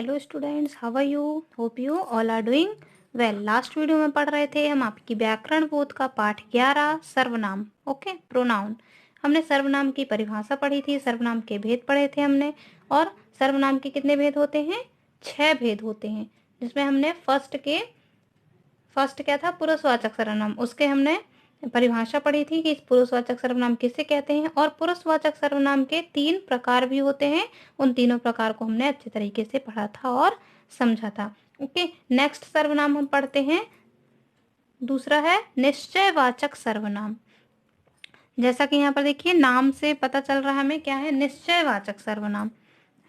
Hello students, how are you? Hope you all are doing well. Last video में पढ़ रहे थे हम आपकी व्याकरण बोध का पाठ 11 सर्वनाम। Okay, pronoun. हमने सर्वनाम की परिभाषा पढ़ी थी, सर्वनाम के भेद पढ़े थे हमने। और सर्वनाम के कितने भेद होते हैं? 6 भेद होते हैं, जिसमें हमने फर्स्ट क्या था? पुरुषवाचक सर्वनाम। उसके हमने परिभाषा पढ़ी थी कि पुरुषवाचक सर्वनाम किसे कहते हैं, और पुरुषवाचक सर्वनाम के 3 प्रकार भी होते हैं। उन तीनों प्रकार को हमने अच्छे तरीके से पढ़ा था और समझा था। ओके, नेक्स्ट सर्वनाम हम पढ़ते हैं। दूसरा है निश्चयवाचक सर्वनाम। जैसा कि यहाँ पर देखिए, नाम से पता चल रहा है हमें क्या है? निश्चयवाचक सर्वनाम,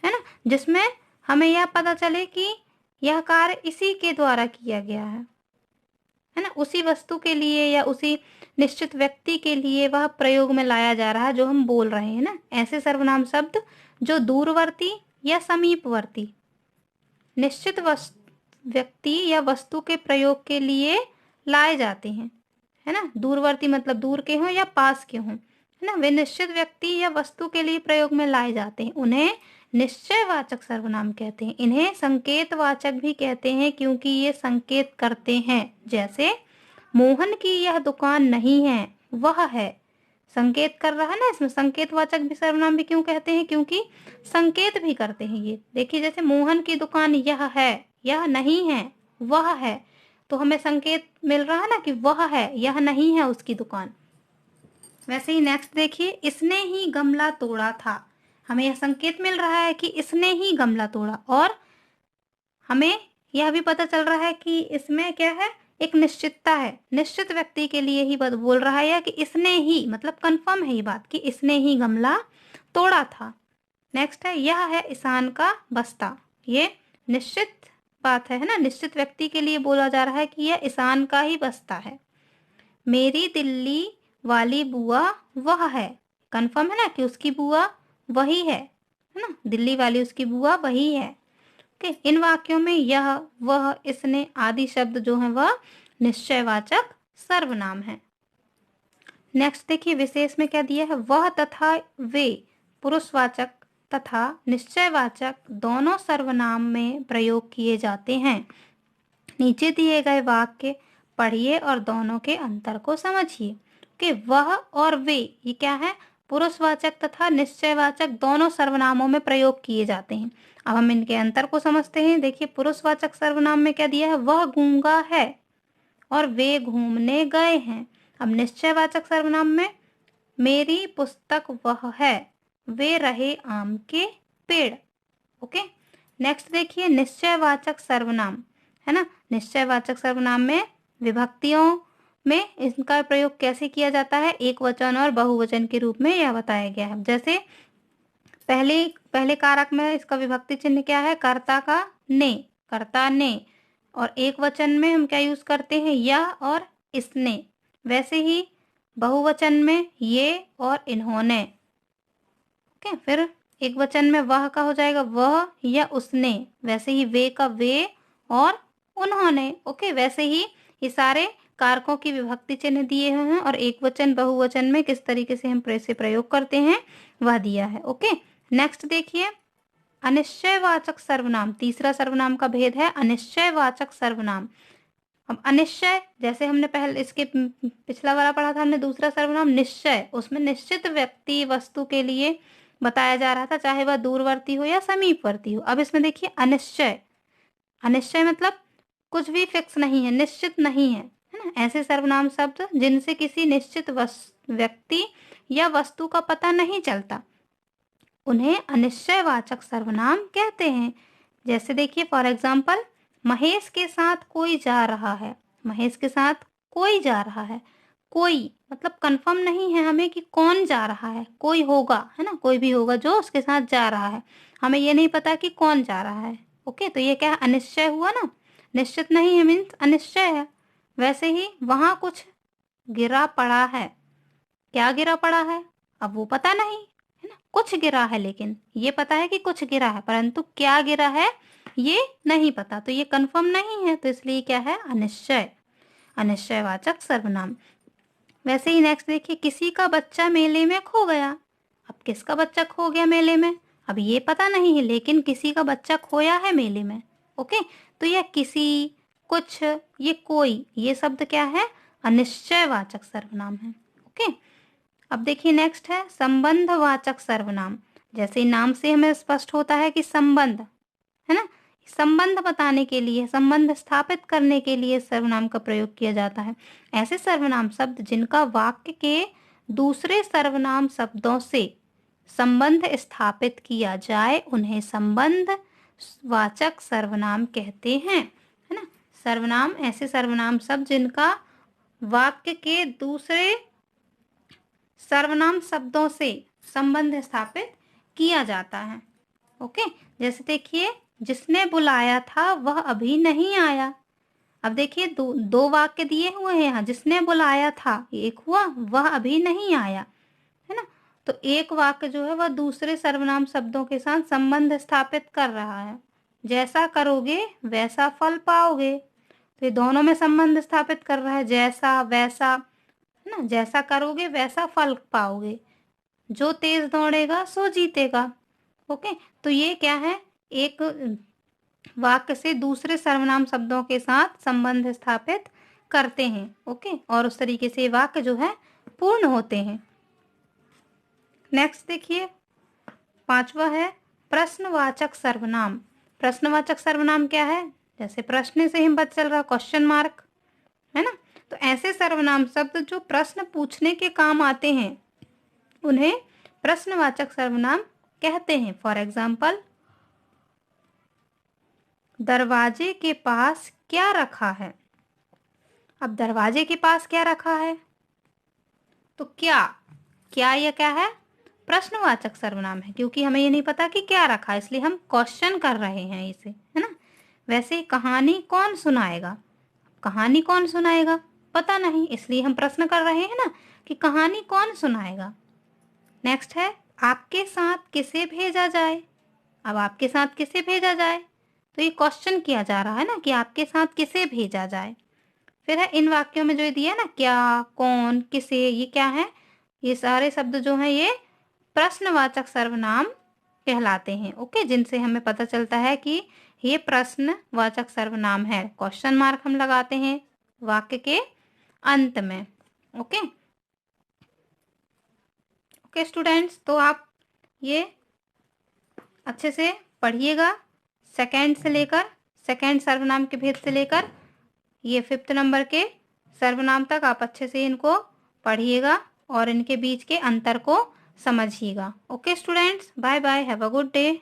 है ना, जिसमें हमें यह पता चले कि यह कार्य इसी के द्वारा किया गया है ना, उसी वस्तु के लिए या उसी निश्चित व्यक्ति के लिए वह प्रयोग में लाया जा रहा है जो हम बोल रहे हैं ना। ऐसे सर्वनाम शब्द जो दूरवर्ती या समीपवर्ती निश्चित व्यक्ति या वस्तु के प्रयोग के लिए लाए जाते हैं, है ना। दूरवर्ती मतलब दूर के हों या पास के हों, है ना, वे निश्चित व्यक्ति या वस्तु के लिए प्रयोग में लाए जाते हैं, उन्हें निश्चयवाचक सर्वनाम कहते हैं। इन्हें संकेतवाचक भी कहते हैं क्योंकि ये संकेत करते हैं। जैसे मोहन की यह दुकान नहीं है, वह है। संकेत कर रहा है ना, इसमें संकेतवाचक भी सर्वनाम भी क्यों कहते हैं? क्योंकि संकेत भी करते हैं ये। देखिए, जैसे मोहन की दुकान यह है, यह नहीं है, वह है, तो हमें संकेत मिल रहा है ना कि वह है, यह नहीं है उसकी दुकान। वैसे ही नेक्स्ट देखिए, इसने ही गमला तोड़ा था। हमें यह संकेत मिल रहा है कि इसने ही गमला तोड़ा, और हमें यह भी पता चल रहा है कि इसमें क्या है? एक निश्चितता है, निश्चित व्यक्ति के लिए ही बोल रहा है, या कि इसने ही, मतलब कंफर्म है ये बात कि इसने ही गमला तोड़ा था। नेक्स्ट है, यह है ईशान का बस्ता। ये निश्चित बात है ना, निश्चित व्यक्ति के लिए बोला जा रहा है कि यह ईशान का ही बस्ता है। मेरी दिल्ली वाली बुआ वह है। कंफर्म है ना कि उसकी बुआ वही है ना, दिल्ली वाली उसकी बुआ वही है। ओके, इन वाक्यों में यह, वह, इसने आदि शब्द जो है वह निश्चयवाचक सर्वनाम है। नेक्स्ट देखिए, विशेष में क्या दिया है? वह तथा वे पुरुषवाचक तथा निश्चयवाचक दोनों सर्वनाम में प्रयोग किए जाते हैं। नीचे दिए गए वाक्य पढ़िए और दोनों के अंतर को समझिए। कि वह और वे, ये क्या है? पुरुषवाचक तथा निश्चयवाचक दोनों सर्वनामों में प्रयोग किए जाते हैं। अब हम इनके अंतर को समझते हैं। देखिए, पुरुषवाचक सर्वनाम में क्या दिया है? वह गूंगा है और वे घूमने गए हैं। अब निश्चयवाचक सर्वनाम में मेरी पुस्तक वह है, वे रहे आम के पेड़। ओके, नेक्स्ट देखिए, निश्चयवाचक सर्वनाम, है ना। निश्चयवाचक सर्वनाम में विभक्तियों में इसका प्रयोग कैसे किया जाता है? एक वचन और बहुवचन के रूप में यह बताया गया है। जैसे पहले कारक में इसका विभक्ति चिन्ह क्या है? कर्ता का ने, कर्ता ने। और एक वचन में हम क्या यूज करते हैं? यह और इसने। वैसे ही बहुवचन में ये और इन्होंने। ओके, फिर एक वचन में वह का हो जाएगा वह या उसने। वैसे ही वे का वे और उन्होंने। ओके, वैसे ही ये सारे कारकों की विभक्ति चिन्ह दिए हुए हैं, और एक वचन बहुवचन में किस तरीके से हम से प्रयोग करते हैं वह दिया है। ओके, नेक्स्ट देखिए, अनिश्चयवाचक सर्वनाम। तीसरा सर्वनाम का भेद है अनिश्चयवाचक सर्वनाम। अब अनिश्चय, जैसे हमने पहले इसके पिछला वाला पढ़ा था हमने, दूसरा सर्वनाम निश्चय, उसमें निश्चित व्यक्ति वस्तु के लिए बताया जा रहा था, चाहे वह दूरवर्ती हो या समीपवर्ती हो। अब इसमें देखिए अनिश्चय, अनिश्चय मतलब कुछ भी फिक्स नहीं है, निश्चित नहीं है, है ना। ऐसे सर्वनाम शब्द जिनसे किसी निश्चित व्यक्ति या वस्तु का पता नहीं चलता, उन्हें अनिश्चयवाचक सर्वनाम कहते हैं। जैसे देखिए, फॉर एग्जाम्पल, महेश के साथ कोई जा रहा है। महेश के साथ कोई जा रहा है। कोई मतलब कंफर्म नहीं है हमें कि कौन जा रहा है, कोई होगा, है ना, कोई भी होगा जो उसके साथ जा रहा है, हमें ये नहीं पता कि कौन जा रहा है। ओके, तो ये क्या है? अनिश्चय हुआ ना, निश्चित नहीं है मीन्स अनिश्चय है। वैसे ही वहां कुछ गिरा पड़ा है। क्या गिरा पड़ा है? अब वो पता नहीं, है ना, कुछ गिरा है, लेकिन ये पता है कि कुछ गिरा है, परंतु क्या गिरा है ये नहीं पता, तो ये कंफर्म नहीं है, तो इसलिए क्या है? अनिश्चय, अनिश्चयवाचक सर्वनाम। वैसे ही नेक्स्ट देखिए, किसी का बच्चा मेले में खो गया। अब किसका बच्चा खो गया मेले में? अब ये पता नहीं है, लेकिन किसी का बच्चा खोया है मेले में। ओके, तो यह किसी, कुछ, ये कोई, ये शब्द क्या है? अनिश्चयवाचक सर्वनाम है। ओके, अब देखिए नेक्स्ट है संबंधवाचक सर्वनाम। जैसे नाम से हमें स्पष्ट होता है कि संबंध, है ना, संबंध बताने के लिए, संबंध स्थापित करने के लिए सर्वनाम का प्रयोग किया जाता है। ऐसे सर्वनाम शब्द जिनका वाक्य के दूसरे सर्वनाम शब्दों से संबंध स्थापित किया जाए उन्हें संबंध वाचक सर्वनाम कहते हैं, है ना। सर्वनाम, ऐसे सर्वनाम शब्द जिनका वाक्य के दूसरे सर्वनाम शब्दों से संबंध स्थापित किया जाता है। ओके, जैसे देखिए जिसने बुलाया था वह अभी नहीं आया। अब देखिए दो वाक्य दिए हुए हैं यहाँ, जिसने बुलाया था एक हुआ, वह अभी नहीं आया, है ना। तो एक वाक्य जो है वह दूसरे सर्वनाम शब्दों के साथ संबंध स्थापित कर रहा है। जैसा करोगे वैसा फल पाओगे, तो ये दोनों में संबंध स्थापित कर रहा है, जैसा वैसा, है ना। जैसा करोगे वैसा फल पाओगे, जो तेज दौड़ेगा सो जीतेगा। ओके, तो ये क्या है? एक वाक्य से दूसरे सर्वनाम शब्दों के साथ संबंध स्थापित करते हैं। ओके, और उस तरीके से वाक्य जो है पूर्ण होते हैं। नेक्स्ट देखिए, पांचवा है प्रश्नवाचक सर्वनाम। प्रश्नवाचक सर्वनाम क्या है? जैसे प्रश्न से ही पता चल रहा, क्वेश्चन मार्क, है ना। तो ऐसे सर्वनाम शब्द जो प्रश्न पूछने के काम आते हैं उन्हें प्रश्नवाचक सर्वनाम कहते हैं। फॉर एग्जाम्पल, दरवाजे के पास क्या रखा है? अब दरवाजे के पास क्या रखा है, तो क्या, क्या यह क्या है? प्रश्नवाचक सर्वनाम है, क्योंकि हमें ये नहीं पता कि क्या रखा है, इसलिए हम क्वेश्चन कर रहे हैं इसे, है ना। वैसे कहानी कौन सुनाएगा? कहानी कौन सुनाएगा पता नहीं, इसलिए हम प्रश्न कर रहे हैं ना कि कहानी कौन सुनाएगा। नेक्स्ट है आपके साथ किसे भेजा जाए? अब आपके साथ किसे भेजा जाए, तो ये क्वेश्चन किया जा रहा है ना कि आपके साथ किसे भेजा जाए। फिर है इन वाक्यों में जो दिया है ना, क्या, कौन, किसे, ये क्या है? ये सारे शब्द जो हैं ये प्रश्नवाचक सर्वनाम कहलाते हैं। ओके, जिनसे हमें पता चलता है कि ये प्रश्नवाचक सर्वनाम है। क्वेश्चन मार्क हम लगाते हैं वाक्य के अंत में। ओके ओके स्टूडेंट्स, तो आप ये अच्छे से पढ़िएगा, सेकंड से लेकर, सेकंड सर्वनाम के भेद से लेकर ये 5th नंबर के सर्वनाम तक आप अच्छे से इनको पढ़िएगा और इनके बीच के अंतर को समझिएगा। Okay students, bye bye, have a good day.